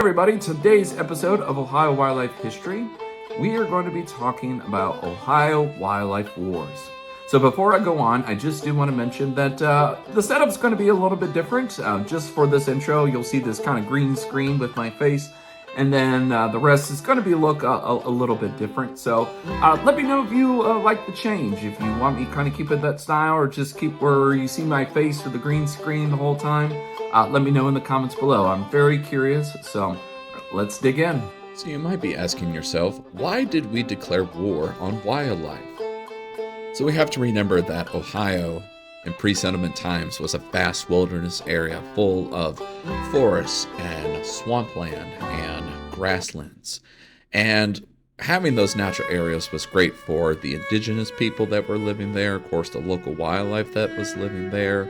Everybody, today's episode of Ohio Wildlife History, we are going to be talking about Ohio Wildlife Wars. So before I go on, I just do want to mention that the setup's going to be a little bit different. Just for this intro, you'll see this kind of green screen with my face, and then the rest is going to be look a little bit different. So let me know if you like the change, if you want me to kind of keep it that style, or just keep where you see my face or the green screen the whole time. Let me know in the comments below. I'm very curious, so let's dig in. So you might be asking yourself, why did we declare war on wildlife? So we have to remember that Ohio in pre-settlement times was a vast wilderness area full of forests and swampland and grasslands. And having those natural areas was great for the indigenous people that were living there, of course the local wildlife that was living there.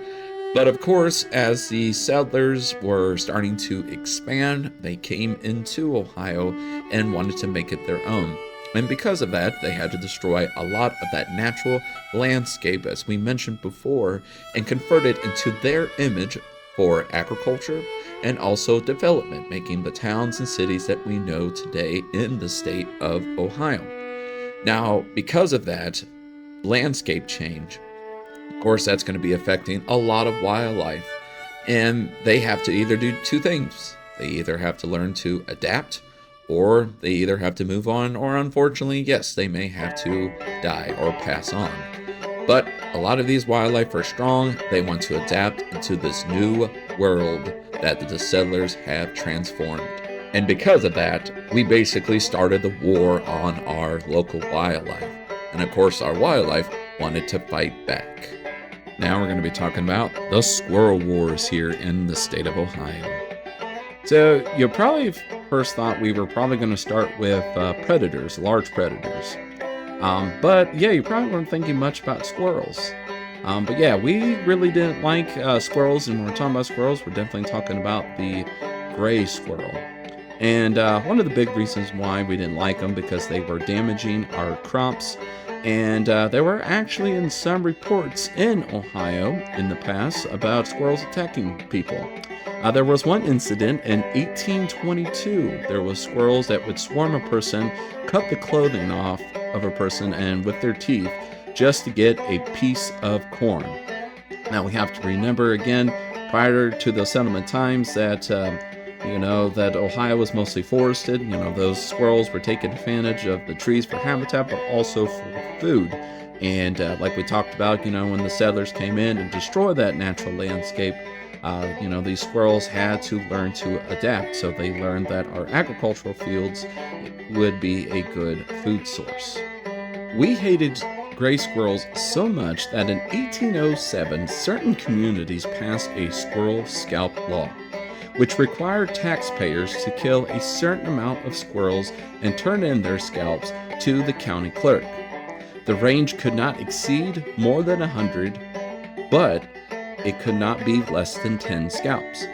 But of course, as the settlers were starting to expand, they came into Ohio and wanted to make it their own. And because of that, they had to destroy a lot of that natural landscape, as we mentioned before, and convert it into their image for agriculture and also development, making the towns and cities that we know today in the state of Ohio. Now, because of that landscape change, of course, that's going to be affecting a lot of wildlife. And they have to either do two things. They either have to learn to adapt, or they either have to move on, or unfortunately, yes, they may have to die or pass on. But a lot of these wildlife are strong. They want to adapt into this new world that the settlers have transformed. And because of that, we basically started the war on our local wildlife. And of course, our wildlife wanted to fight back. Now we're going to be talking about the Squirrel Wars here in the state of Ohio. So you probably first thought we were probably going to start with predators, large predators. But yeah, you probably weren't thinking much about squirrels. But yeah, we really didn't like squirrels, and when we're talking about squirrels, we're definitely talking about the gray squirrel. And one of the big reasons why we didn't like them, because they were damaging our crops. And there were actually in some reports in Ohio in the past about squirrels attacking people. There was one incident in 1822. There was squirrels that would swarm a person, cut the clothing off of a person and with their teeth just to get a piece of corn. Now we have to remember again, prior to the settlement times, that that Ohio was mostly forested. Those squirrels were taking advantage of the trees for habitat, but also for food. And like we talked about, when the settlers came in and destroyed that natural landscape, these squirrels had to learn to adapt. So they learned that our agricultural fields would be a good food source. We hated gray squirrels so much that in 1807, certain communities passed a squirrel scalp law, which required taxpayers to kill a certain amount of squirrels and turn in their scalps to the county clerk. The range could not exceed more than 100, but it could not be less than 10 scalps.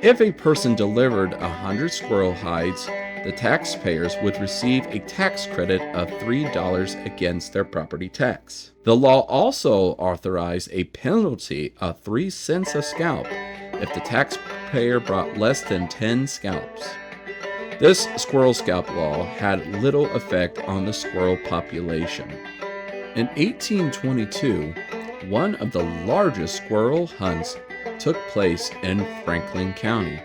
If a person delivered 100 squirrel hides, the taxpayers would receive a tax credit of $3 against their property tax. The law also authorized a penalty of 3 cents a scalp if the taxpayer brought less than 10 scalps. This squirrel scalp law had little effect on the squirrel population. In 1822, one of the largest squirrel hunts took place in Franklin County.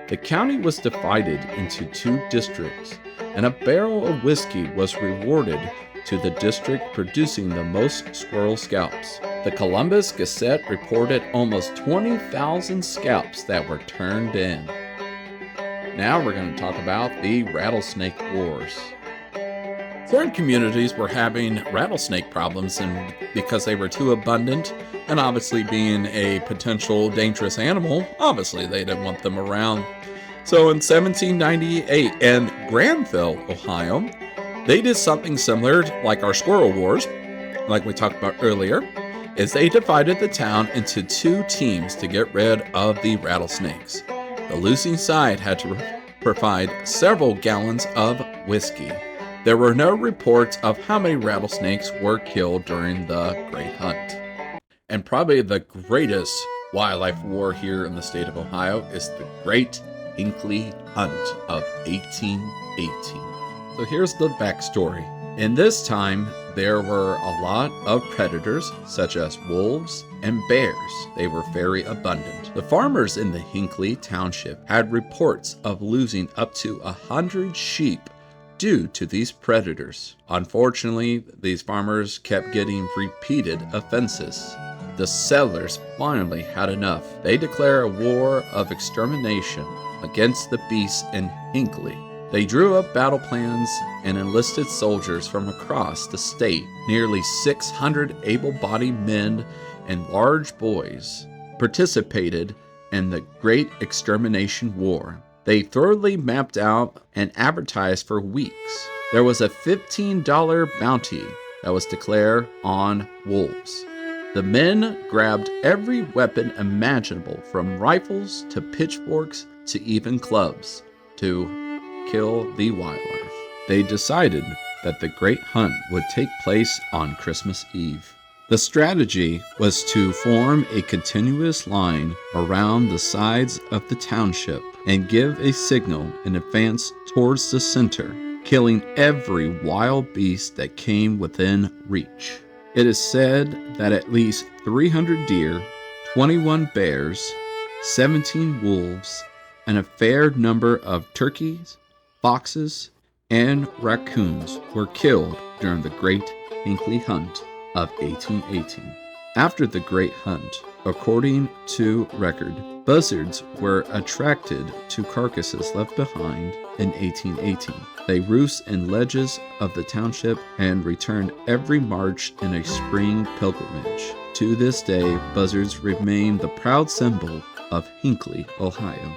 The county was divided into 2 districts, and a barrel of whiskey was rewarded to the district producing the most squirrel scalps. The Columbus Gazette reported almost 20,000 scalps that were turned in. Now we're going to talk about the Rattlesnake Wars. Certain communities were having rattlesnake problems, and because they were too abundant, and obviously being a potential dangerous animal, obviously they didn't want them around. So in 1798 in Granville, Ohio, they did something similar like our Squirrel Wars, like we talked about earlier, is they divided the town into 2 teams to get rid of the rattlesnakes. The losing side had to provide several gallons of whiskey. There were no reports of how many rattlesnakes were killed during the Great Hunt. And probably the greatest wildlife war here in the state of Ohio is the Great Hinckley Hunt of 1818. So here's the backstory. In this time, there were a lot of predators, such as wolves and bears. They were very abundant. The farmers in the Hinckley Township had reports of losing up to 100 sheep due to these predators. Unfortunately, these farmers kept getting repeated offenses. The settlers finally had enough. They declare a war of extermination against the beasts in Hinckley. They drew up battle plans and enlisted soldiers from across the state. Nearly 600 able-bodied men and large boys participated in the Great Extermination War. They thoroughly mapped out and advertised for weeks. There was a $15 bounty that was declared on wolves. The men grabbed every weapon imaginable, from rifles to pitchforks to even clubs, to kill the wildlife. They decided that the great hunt would take place on Christmas Eve. The strategy was to form a continuous line around the sides of the township and give a signal in advance towards the center, killing every wild beast that came within reach. It is said that at least 300 deer, 21 bears, 17 wolves, and a fair number of turkeys, foxes, and raccoons were killed during the Great Hinckley Hunt of 1818. After the Great Hunt, according to record, buzzards were attracted to carcasses left behind in 1818. They roost in ledges of the township and returned every March in a spring pilgrimage. To this day, buzzards remain the proud symbol of Hinckley, Ohio.